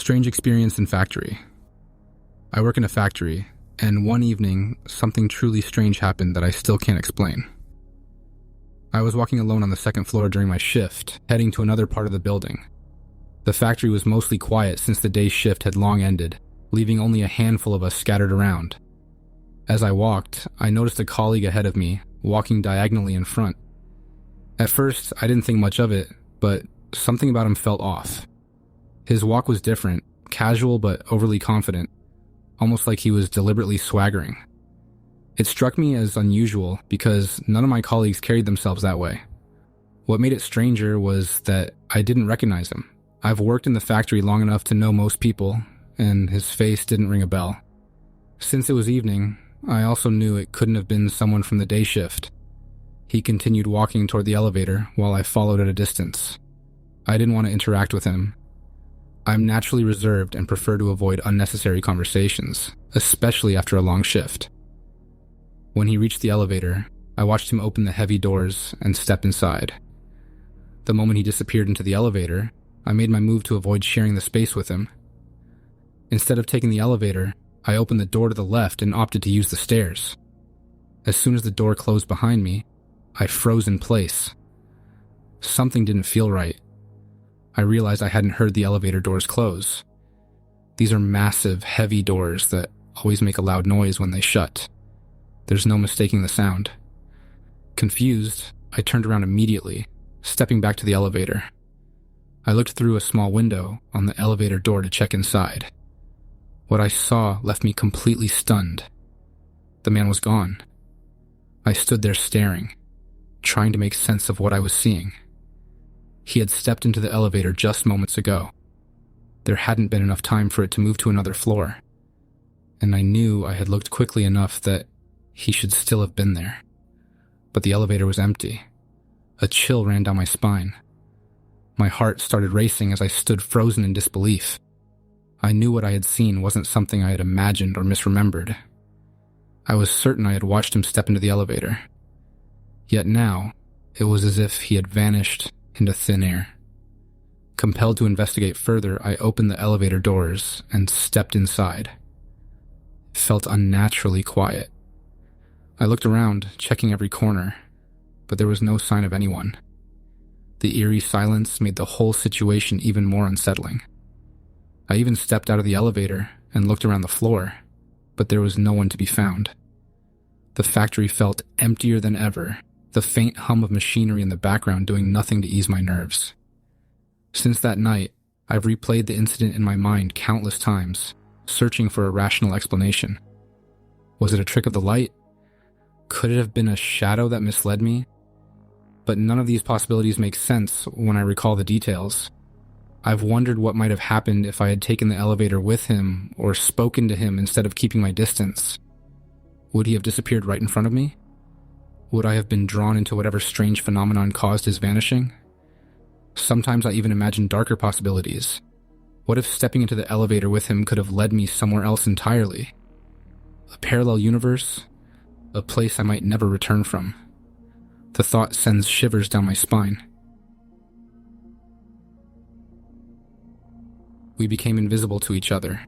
Strange experience in factory. I work in a factory, and one evening, something truly strange happened that I still can't explain. I was walking alone on the second floor during my shift, heading to another part of the building. The factory was mostly quiet since the day's shift had long ended, leaving only a handful of us scattered around. As I walked, I noticed a colleague ahead of me, walking diagonally in front. At first, I didn't think much of it, but something about him felt off. His walk was different, casual but overly confident, almost like he was deliberately swaggering. It struck me as unusual because none of my colleagues carried themselves that way. What made it stranger was that I didn't recognize him. I've worked in the factory long enough to know most people, and his face didn't ring a bell. Since it was evening, I also knew it couldn't have been someone from the day shift. He continued walking toward the elevator while I followed at a distance. I didn't want to interact with him. I'm naturally reserved and prefer to avoid unnecessary conversations, especially after a long shift. When he reached the elevator, I watched him open the heavy doors and step inside. The moment he disappeared into the elevator, I made my move to avoid sharing the space with him. Instead of taking the elevator, I opened the door to the left and opted to use the stairs. As soon as the door closed behind me, I froze in place. Something didn't feel right. I realized I hadn't heard the elevator doors close. These are massive, heavy doors that always make a loud noise when they shut. There's no mistaking the sound. Confused, I turned around immediately, stepping back to the elevator. I looked through a small window on the elevator door to check inside. What I saw left me completely stunned. The man was gone. I stood there staring, trying to make sense of what I was seeing. He had stepped into the elevator just moments ago. There hadn't been enough time for it to move to another floor, and I knew I had looked quickly enough that he should still have been there. But the elevator was empty. A chill ran down my spine. My heart started racing as I stood frozen in disbelief. I knew what I had seen wasn't something I had imagined or misremembered. I was certain I had watched him step into the elevator. Yet now, it was as if he had vanished into thin air. Compelled to investigate further, I opened the elevator doors and stepped inside. It felt unnaturally quiet. I looked around, checking every corner, but there was no sign of anyone. The eerie silence made the whole situation even more unsettling. I even stepped out of the elevator and looked around the floor, but there was no one to be found. The factory felt emptier than ever, the faint hum of machinery in the background doing nothing to ease my nerves. Since that night, I've replayed the incident in my mind countless times, searching for a rational explanation. Was it a trick of the light? Could it have been a shadow that misled me? But none of these possibilities make sense when I recall the details. I've wondered what might have happened if I had taken the elevator with him or spoken to him instead of keeping my distance. Would he have disappeared right in front of me? Would I have been drawn into whatever strange phenomenon caused his vanishing? Sometimes I even imagine darker possibilities. What if stepping into the elevator with him could have led me somewhere else entirely? A parallel universe? A place I might never return from. The thought sends shivers down my spine. We became invisible to each other.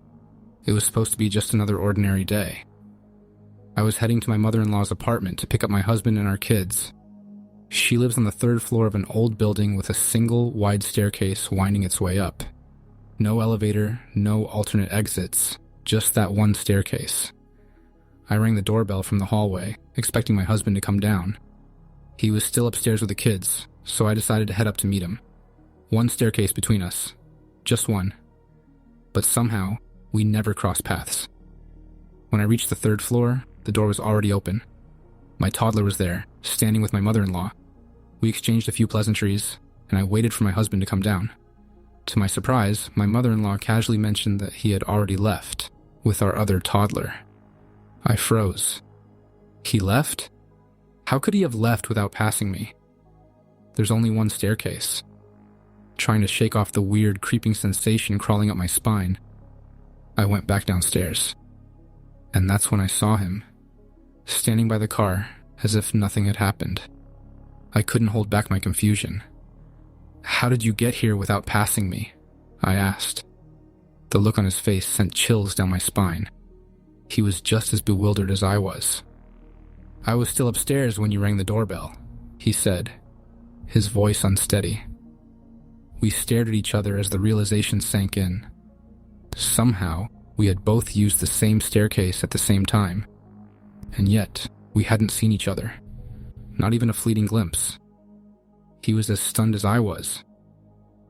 It was supposed to be just another ordinary day. I was heading to my mother-in-law's apartment to pick up my husband and our kids. She lives on the third floor of an old building with a single wide staircase winding its way up. No elevator, no alternate exits, just that one staircase. I rang the doorbell from the hallway, expecting my husband to come down. He was still upstairs with the kids, so I decided to head up to meet him. One staircase between us. Just one. But somehow, we never crossed paths. When I reached the third floor, the door was already open. My toddler was there, standing with my mother-in-law. We exchanged a few pleasantries, and I waited for my husband to come down. To my surprise, my mother-in-law casually mentioned that he had already left, with our other toddler. I froze. He left? How could he have left without passing me? There's only one staircase. Trying to shake off the weird, creeping sensation crawling up my spine, I went back downstairs. And that's when I saw him, standing by the car as if nothing had happened. I couldn't hold back my confusion. "How did you get here without passing me?" I asked. The look on his face sent chills down my spine. He was just as bewildered as I was. "I was still upstairs when you rang the doorbell," he said, his voice unsteady. We stared at each other as the realization sank in. Somehow, we had both used the same staircase at the same time, and yet we hadn't seen each other. Not even a fleeting glimpse. He was as stunned as I was.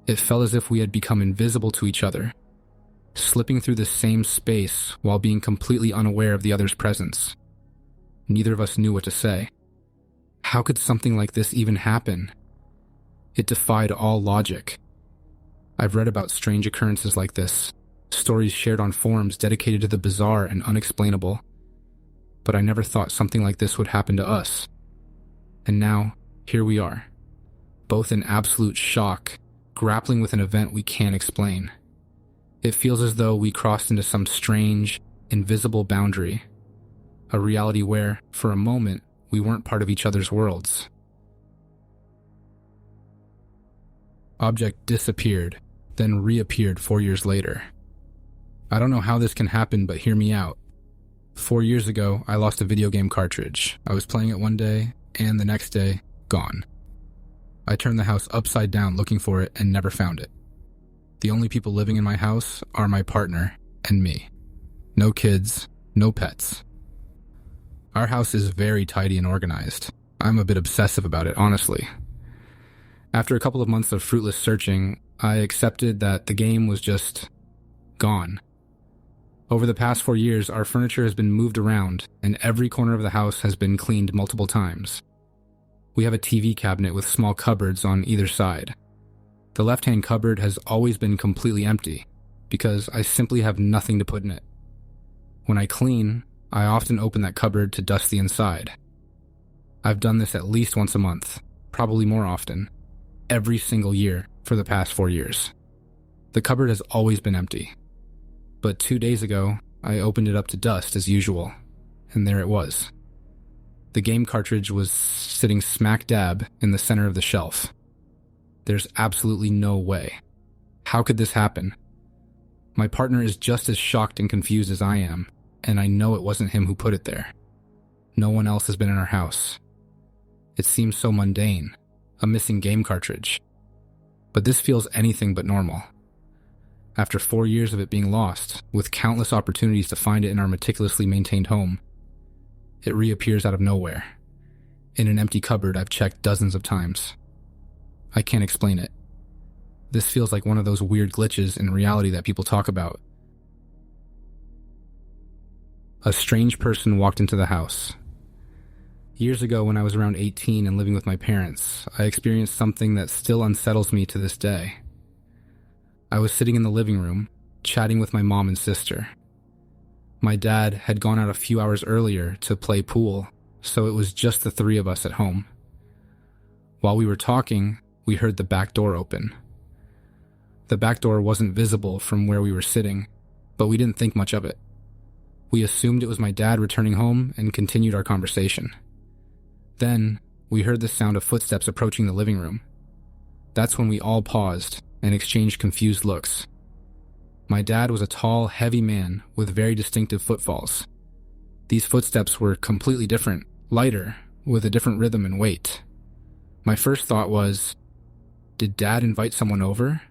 It felt as if we had become invisible to each other, slipping through the same space while being completely unaware of the other's presence. Neither of us knew what to say. How could something like this even happen? It defied all logic. I've read about strange occurrences like this, stories shared on forums dedicated to the bizarre and unexplainable, but I never thought something like this would happen to us. And now, here we are, both in absolute shock, grappling with an event we can't explain. It feels as though we crossed into some strange, invisible boundary, a reality where, for a moment, we weren't part of each other's worlds. Object disappeared, then reappeared 4 years later. I don't know how this can happen, but hear me out. 4 years ago, I lost a video game cartridge. I was playing it one day, and the next day, gone. I turned the house upside down looking for it and never found it. The only people living in my house are my partner and me. No kids, no pets. Our house is very tidy and organized. I'm a bit obsessive about it, honestly. After a couple of months of fruitless searching, I accepted that the game was just gone. Over the past 4 years, our furniture has been moved around, and every corner of the house has been cleaned multiple times. We have a TV cabinet with small cupboards on either side. The left-hand cupboard has always been completely empty, because I simply have nothing to put in it. When I clean, I often open that cupboard to dust the inside. I've done this at least once a month, probably more often, every single year for the past 4 years. The cupboard has always been empty. But 2 days ago, I opened it up to dust as usual, and there it was. The game cartridge was sitting smack dab in the center of the shelf. There's absolutely no way. How could this happen? My partner is just as shocked and confused as I am, and I know it wasn't him who put it there. No one else has been in our house. It seems so mundane, a missing game cartridge. But this feels anything but normal. After 4 years of it being lost, with countless opportunities to find it in our meticulously maintained home, it reappears out of nowhere. In an empty cupboard I've checked dozens of times. I can't explain it. This feels like one of those weird glitches in reality that people talk about. A strange person walked into the house. Years ago, when I was around 18 and living with my parents, I experienced something that still unsettles me to this day. I was sitting in the living room, chatting with my mom and sister. My dad had gone out a few hours earlier to play pool, so it was just the three of us at home. While we were talking, we heard the back door open. The back door wasn't visible from where we were sitting, but we didn't think much of it. We assumed it was my dad returning home and continued our conversation. Then, we heard the sound of footsteps approaching the living room. That's when we all paused and exchanged confused looks. My dad was a tall, heavy man with very distinctive footfalls. These footsteps were completely different, lighter, with a different rhythm and weight. My first thought was, did Dad invite someone over?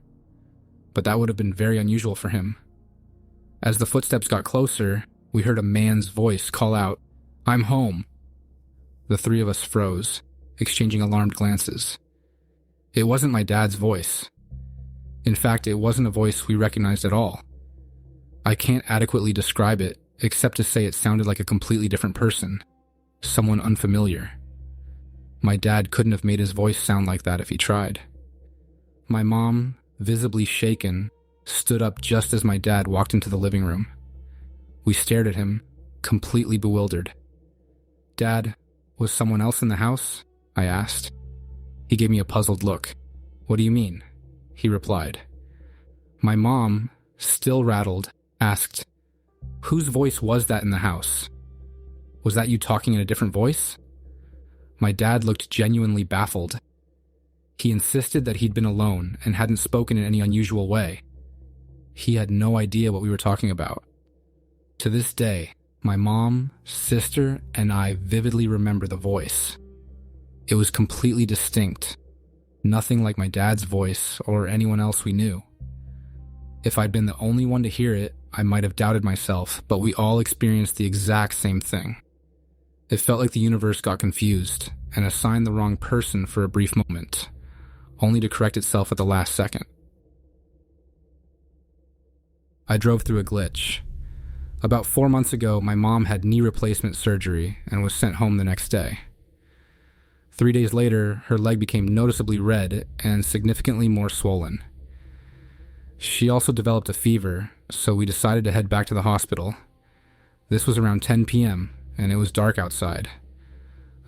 But that would have been very unusual for him. As the footsteps got closer, we heard a man's voice call out, "I'm home." The three of us froze, exchanging alarmed glances. It wasn't my dad's voice. In fact, it wasn't a voice we recognized at all. I can't adequately describe it, except to say it sounded like a completely different person, someone unfamiliar. My dad couldn't have made his voice sound like that if he tried. My mom, visibly shaken, stood up just as my dad walked into the living room. We stared at him, completely bewildered. "Dad, was someone else in the house?" I asked. He gave me a puzzled look. "What do you mean?" he replied. My mom, still rattled, asked, "Whose voice was that in the house? Was that you talking in a different voice?" My dad looked genuinely baffled. He insisted that he'd been alone and hadn't spoken in any unusual way. He had no idea what we were talking about. To this day, my mom, sister, and I vividly remember the voice. It was completely distinct, nothing like my dad's voice or anyone else we knew. If I'd been the only one to hear it, I might have doubted myself, but we all experienced the exact same thing. It felt like the universe got confused and assigned the wrong person for a brief moment, only to correct itself at the last second. I drove through a glitch. About 4 months ago, my mom had knee replacement surgery and was sent home the next day. 3 days later, her leg became noticeably red and significantly more swollen. She also developed a fever, so we decided to head back to the hospital. This was around 10 p.m., and it was dark outside.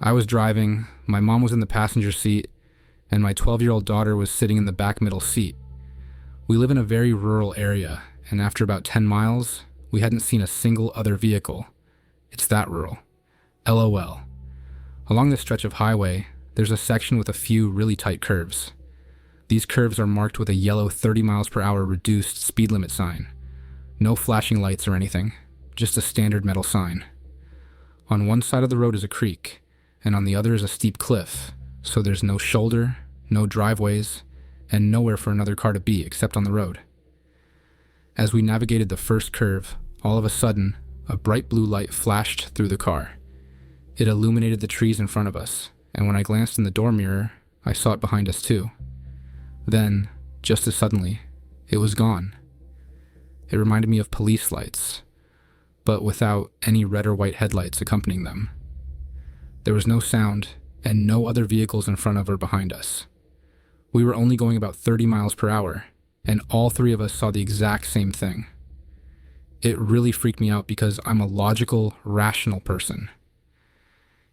I was driving, my mom was in the passenger seat, and my 12-year-old daughter was sitting in the back middle seat. We live in a very rural area, and after about 10 miles, we hadn't seen a single other vehicle. It's that rural. LOL. Along this stretch of highway, there's a section with a few really tight curves. These curves are marked with a yellow 30 miles per hour reduced speed limit sign. No flashing lights or anything, just a standard metal sign. On one side of the road is a creek, and on the other is a steep cliff, so there's no shoulder, no driveways, and nowhere for another car to be except on the road. As we navigated the first curve, all of a sudden, a bright blue light flashed through the car. It illuminated the trees in front of us, and when I glanced in the door mirror, I saw it behind us too. Then, just as suddenly, it was gone. It reminded me of police lights, but without any red or white headlights accompanying them. There was no sound, and no other vehicles in front of or behind us. We were only going about 30 miles per hour, and all three of us saw the exact same thing. It really freaked me out because I'm a logical, rational person.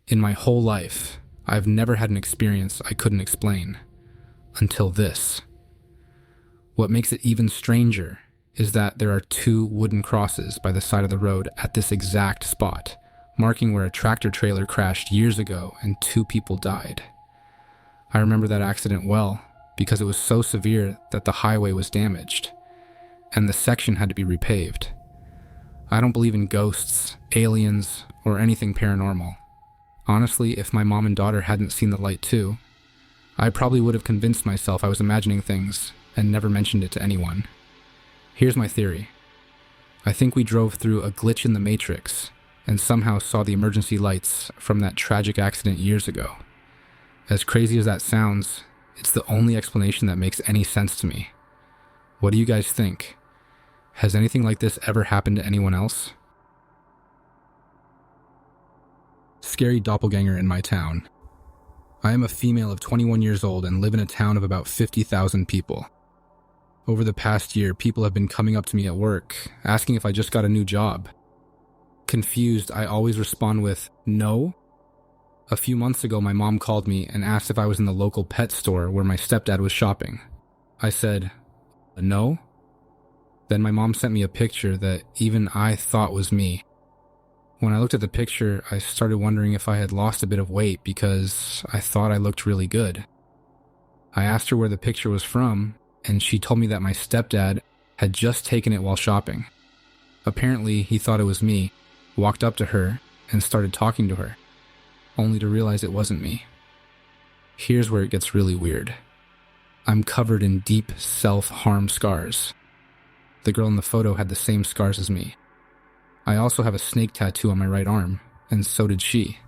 In my whole life, I've never had an experience I couldn't explain. Until this. What makes it even stranger is that there are 2 wooden crosses by the side of the road at this exact spot, marking where a tractor trailer crashed years ago and 2 people died. I remember that accident well because it was so severe that the highway was damaged, and the section had to be repaved. I don't believe in ghosts, aliens, or anything paranormal. Honestly, if my mom and daughter hadn't seen the light too, I probably would have convinced myself I was imagining things and never mentioned it to anyone. Here's my theory. I think we drove through a glitch in the Matrix and somehow saw the emergency lights from that tragic accident years ago. As crazy as that sounds, it's the only explanation that makes any sense to me. What do you guys think? Has anything like this ever happened to anyone else? Scary doppelgänger in my town. I am a female of 21 years old and live in a town of about 50,000 people. Over the past year, people have been coming up to me at work, asking if I just got a new job. Confused, I always respond with, no. A few months ago, my mom called me and asked if I was in the local pet store where my stepdad was shopping. I said, no. Then my mom sent me a picture that even I thought was me. When I looked at the picture, I started wondering if I had lost a bit of weight because I thought I looked really good. I asked her where the picture was from, and she told me that my stepdad had just taken it while shopping. Apparently, he thought it was me, walked up to her, and started talking to her, only to realize it wasn't me. Here's where it gets really weird. I'm covered in deep self-harm scars. The girl in the photo had the same scars as me. I also have a snake tattoo on my right arm, and so did she.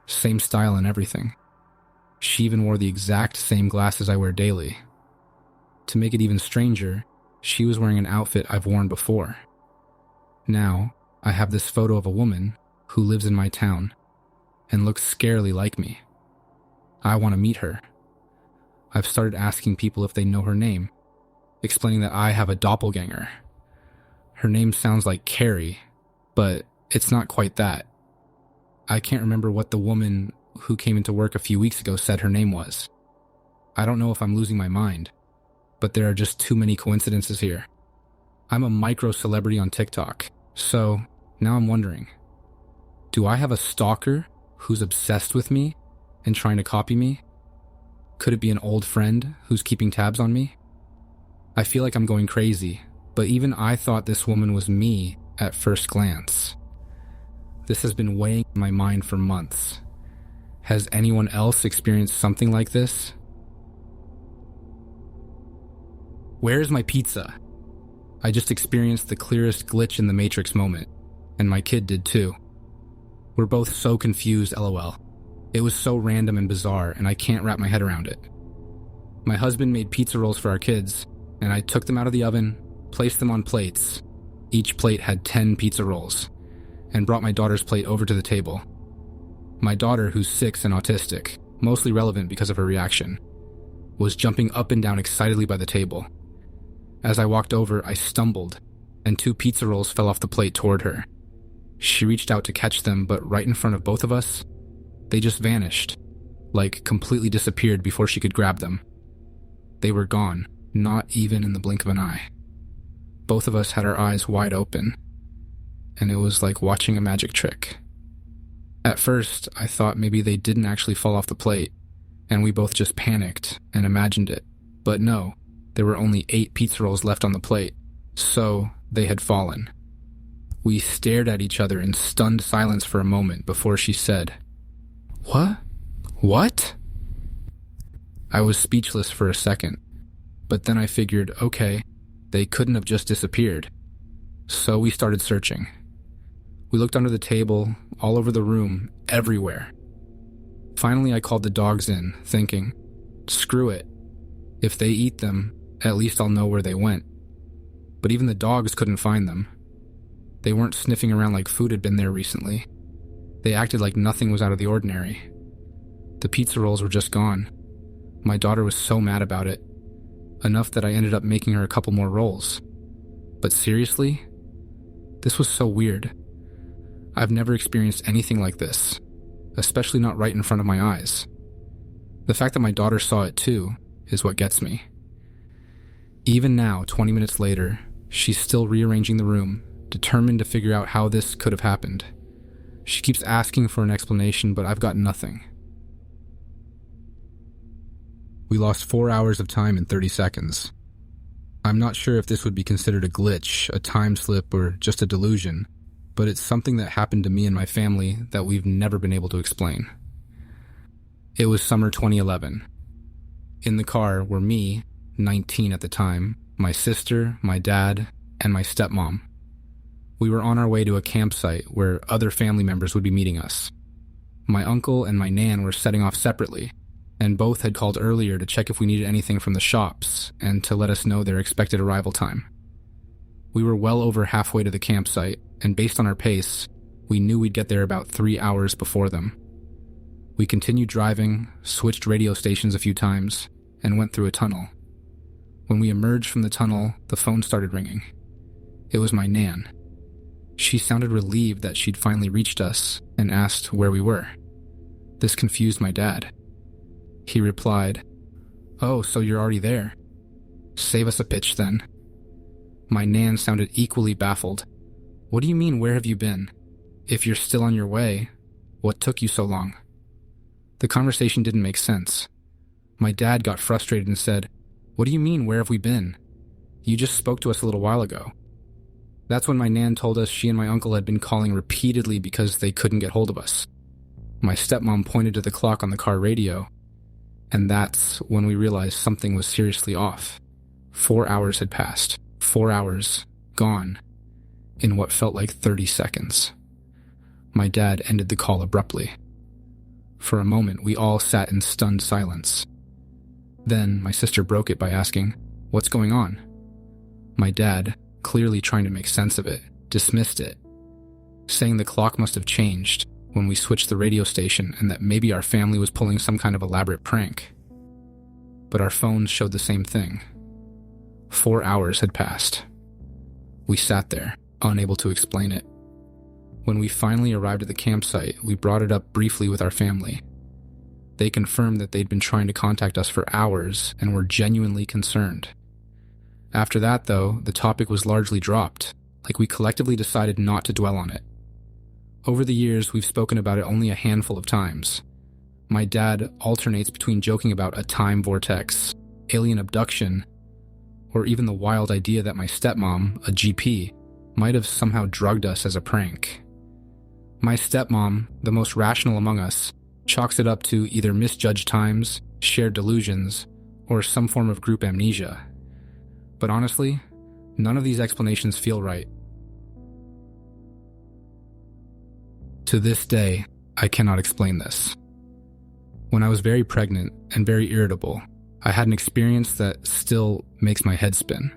Same style and everything. She even wore the exact same glasses I wear daily. To make it even stranger, she was wearing an outfit I've worn before. Now, I have this photo of a woman who lives in my town and looks scarily like me. I want to meet her. I've started asking people if they know her name, explaining that I have a doppelgänger. Her name sounds like Carrie, but it's not quite that. I can't remember what the woman who came into work a few weeks ago said her name was. I don't know if I'm losing my mind, but there are just too many coincidences here. I'm a micro-celebrity on TikTok, so now I'm wondering, do I have a stalker who's obsessed with me and trying to copy me? Could it be an old friend who's keeping tabs on me? I feel like I'm going crazy, But even I thought this woman was me at first glance. This has been weighing in my mind for months. Has anyone else experienced something like this? Where's my pizza? I just experienced the clearest glitch in the Matrix moment, and my kid did too. We're both so confused, lol. It was so random and bizarre, and I can't wrap my head around it. My husband made pizza rolls for our kids, and I took them out of the oven, placed them on plates. Each plate had 10 pizza rolls, and brought my daughter's plate over to the table. My daughter, who's 6 and autistic, mostly relevant because of her reaction, was jumping up and down excitedly by the table. As I walked over, I stumbled, and 2 pizza rolls fell off the plate toward her. She reached out to catch them, but right in front of both of us, they just vanished, like completely disappeared before she could grab them. They were gone, not even in the blink of an eye. Both of us had our eyes wide open, and it was like watching a magic trick. At first, I thought maybe they didn't actually fall off the plate, and we both just panicked and imagined it. But no, there were only 8 pizza rolls left on the plate, so they had fallen. We stared at each other in stunned silence for a moment before she said, "What? What?" I was speechless for a second, but then I figured, okay, they couldn't have just disappeared. So we started searching. We looked under the table, all over the room, everywhere. Finally, I called the dogs in, thinking, screw it. If they eat them, at least I'll know where they went. But even the dogs couldn't find them. They weren't sniffing around like food had been there recently. They acted like nothing was out of the ordinary. The pizza rolls were just gone. My daughter was so mad about it, enough that I ended up making her a couple more rolls. But seriously? This was so weird. I've never experienced anything like this, especially not right in front of my eyes. The fact that my daughter saw it too is what gets me. Even now, 20 minutes later, she's still rearranging the room, determined to figure out how this could have happened. She keeps asking for an explanation, but I've got nothing. We lost 4 hours of time in 30 seconds. I'm not sure if this would be considered a glitch, a time slip, or just a delusion, but it's something that happened to me and my family that we've never been able to explain. It was summer 2011. In the car were me, 19 at the time, my sister, my dad, and my stepmom. We were on our way to a campsite where other family members would be meeting us. My uncle and my nan were setting off separately, and both had called earlier to check if we needed anything from the shops and to let us know their expected arrival time. We were well over halfway to the campsite, and based on our pace, we knew we'd get there about 3 hours before them. We continued driving, switched radio stations a few times, and went through a tunnel. When we emerged from the tunnel, the phone started ringing. It was my nan. She sounded relieved that she'd finally reached us and asked where we were. This confused my dad. He replied, "Oh, so you're already there? Save us a pitch then." My nan sounded equally baffled. "What do you mean, where have you been? If you're still on your way, what took you so long?" The conversation didn't make sense. My dad got frustrated and said, "What do you mean, where have we been? You just spoke to us a little while ago." That's when my nan told us she and my uncle had been calling repeatedly because they couldn't get hold of us. My stepmom pointed to the clock on the car radio, and that's when we realized something was seriously off. 4 hours had passed. 4 hours, gone, in what felt like 30 seconds. My dad ended the call abruptly. For a moment, we all sat in stunned silence. Then my sister broke it by asking, "What's going on?" My dad, clearly trying to make sense of it, dismissed it, saying the clock must have changed when we switched the radio station and that maybe our family was pulling some kind of elaborate prank. But our phones showed the same thing. 4 hours had passed. We sat there, unable to explain it. When we finally arrived at the campsite, we brought it up briefly with our family. They confirmed that they'd been trying to contact us for hours and were genuinely concerned. After that, though, the topic was largely dropped, like we collectively decided not to dwell on it. Over the years, we've spoken about it only a handful of times. My dad alternates between joking about a time vortex, alien abduction, or even the wild idea that my stepmom, a GP, might have somehow drugged us as a prank. My stepmom, the most rational among us, chalks it up to either misjudged times, shared delusions, or some form of group amnesia. But honestly, none of these explanations feel right. To this day, I cannot explain this. When I was very pregnant and very irritable, I had an experience that still makes my head spin.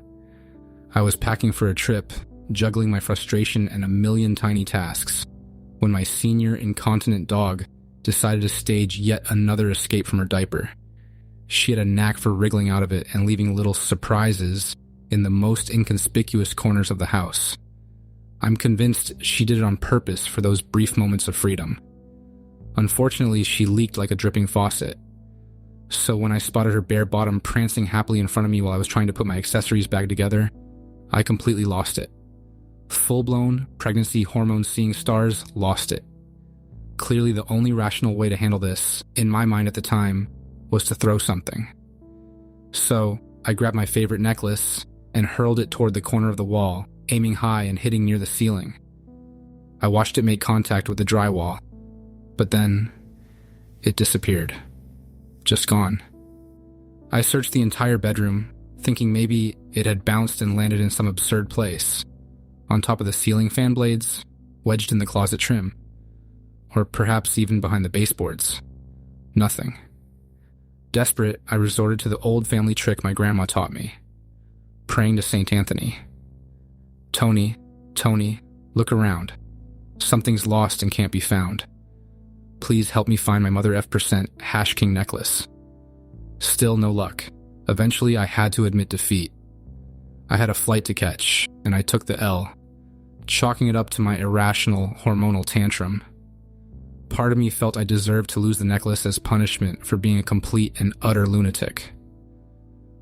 I was packing for a trip, juggling my frustration and a million tiny tasks, when my senior incontinent dog decided to stage yet another escape from her diaper. She had a knack for wriggling out of it and leaving little surprises in the most inconspicuous corners of the house. I'm convinced she did it on purpose for those brief moments of freedom. Unfortunately, she leaked like a dripping faucet. So when I spotted her bare bottom prancing happily in front of me while I was trying to put my accessories bag together, I completely lost it. Full-blown pregnancy hormone seeing stars lost it. Clearly the only rational way to handle this, in my mind at the time, was to throw something. So I grabbed my favorite necklace and hurled it toward the corner of the wall, aiming high and hitting near the ceiling. I watched it make contact with the drywall, but then it disappeared. Just gone. I searched the entire bedroom, thinking maybe it had bounced and landed in some absurd place, on top of the ceiling fan blades, wedged in the closet trim, or perhaps even behind the baseboards. Nothing. Desperate, I resorted to the old family trick my grandma taught me, praying to Saint Anthony. Tony, look around. Something's lost and can't be found. Please help me find my Mother F% Hash King necklace. Still no luck. Eventually, I had to admit defeat. I had a flight to catch, and I took the L, chalking it up to my irrational hormonal tantrum. Part of me felt I deserved to lose the necklace as punishment for being a complete and utter lunatic.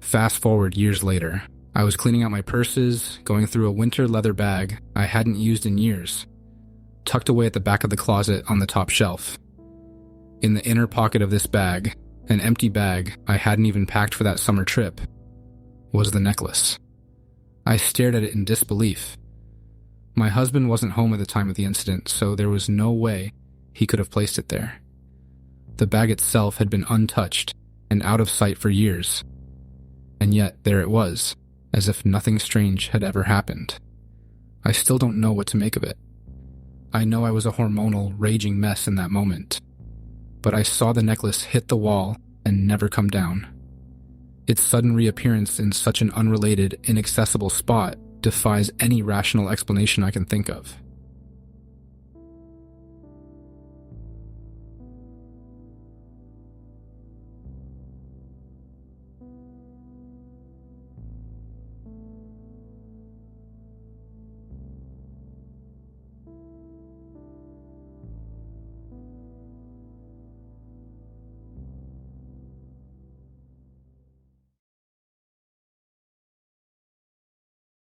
Fast forward years later, I was cleaning out my purses, going through a winter leather bag I hadn't used in years, tucked away at the back of the closet on the top shelf. In the inner pocket of this bag, an empty bag I hadn't even packed for that summer trip, was the necklace. I stared at it in disbelief. My husband wasn't home at the time of the incident, so there was no way he could have placed it there. The bag itself had been untouched and out of sight for years, and yet there it was, as if nothing strange had ever happened. I still don't know what to make of it. I know I was a hormonal, raging mess in that moment, but I saw the necklace hit the wall and never come down. Its sudden reappearance in such an unrelated, inaccessible spot defies any rational explanation I can think of.